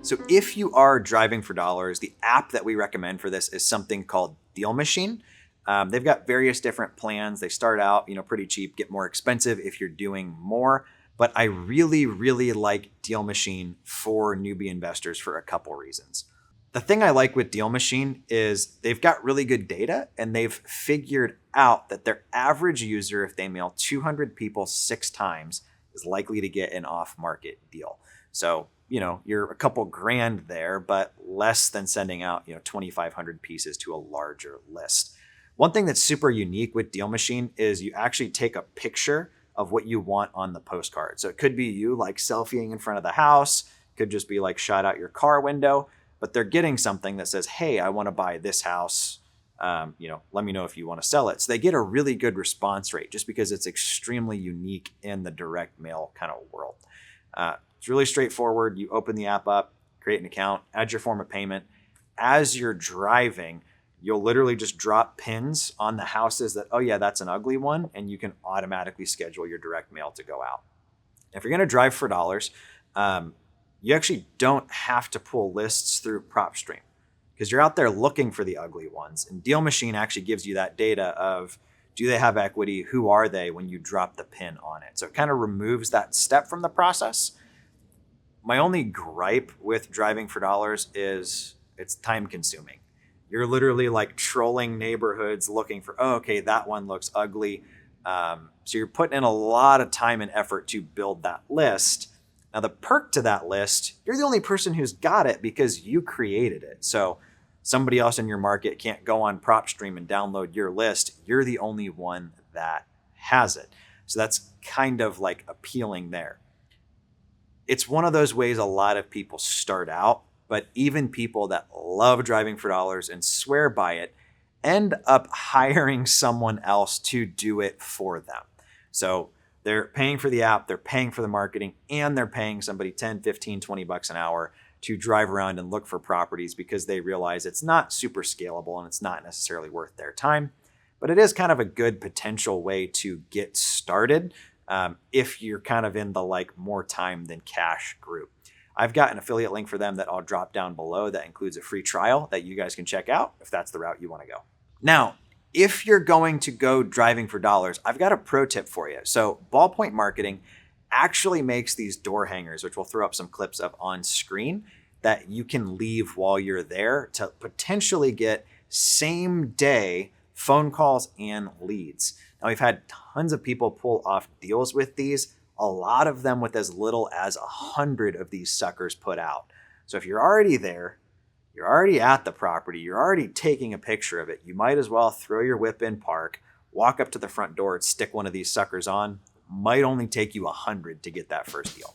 So if you are driving for dollars, the app that we recommend for this is something called Deal Machine. They've got various different plans. They start out, pretty cheap, get more expensive if you're doing more. But I really, really like Deal Machine for newbie investors for a couple reasons. The thing I like with Deal Machine is they've got really good data and they've figured out that their average user, if they mail 200 people 6 times, is likely to get an off-market deal. So, you're a couple grand there, but less than sending out, 2,500 pieces to a larger list. One thing that's super unique with Deal Machine is you actually take a picture of what you want on the postcard. So it could be you like selfieing in front of the house, could just be like shot out your car window, but they're getting something that says, hey, I want to buy this house. Let me know if you want to sell it. So they get a really good response rate just because it's extremely unique in the direct mail kind of world. It's really straightforward. You open the app up, create an account, add your form of payment. As you're driving, you'll literally just drop pins on the houses that, oh yeah, that's an ugly one, and you can automatically schedule your direct mail to go out. If you're going to drive for dollars, you actually don't have to pull lists through PropStream because you're out there looking for the ugly ones. And Deal Machine actually gives you that data of, do they have equity? Who are they when you drop the pin on it? So it kind of removes that step from the process. My only gripe with driving for dollars is it's time consuming. You're literally like trolling neighborhoods looking for, oh, okay, that one looks ugly. So you're putting in a lot of time and effort to build that list. Now, the perk to that list, you're the only person who's got it because you created it. So somebody else in your market can't go on PropStream and download your list. You're the only one that has it. So that's kind of like appealing there. It's one of those ways a lot of people start out, but even people that love driving for dollars and swear by it end up hiring someone else to do it for them. So they're paying for the app, they're paying for the marketing, and they're paying somebody 10, 15, 20 bucks an hour to drive around and look for properties because they realize it's not super scalable and it's not necessarily worth their time. But it is kind of a good potential way to get started if you're kind of in the like more time than cash group. I've got an affiliate link for them that I'll drop down below that includes a free trial that you guys can check out if that's the route you want to go. Now, if you're going to go driving for dollars, I've got a pro tip for you. So Ballpoint Marketing actually makes these door hangers, which we'll throw up some clips of on screen, that you can leave while you're there to potentially get same day phone calls and leads. Now, we've had tons of people pull off deals with these, a lot of them with as little as 100 of these suckers put out. So if you're already there, you're already at the property, you're already taking a picture of it, you might as well throw your whip in park, walk up to the front door and stick one of these suckers on. Might only take you 100 to get that first deal.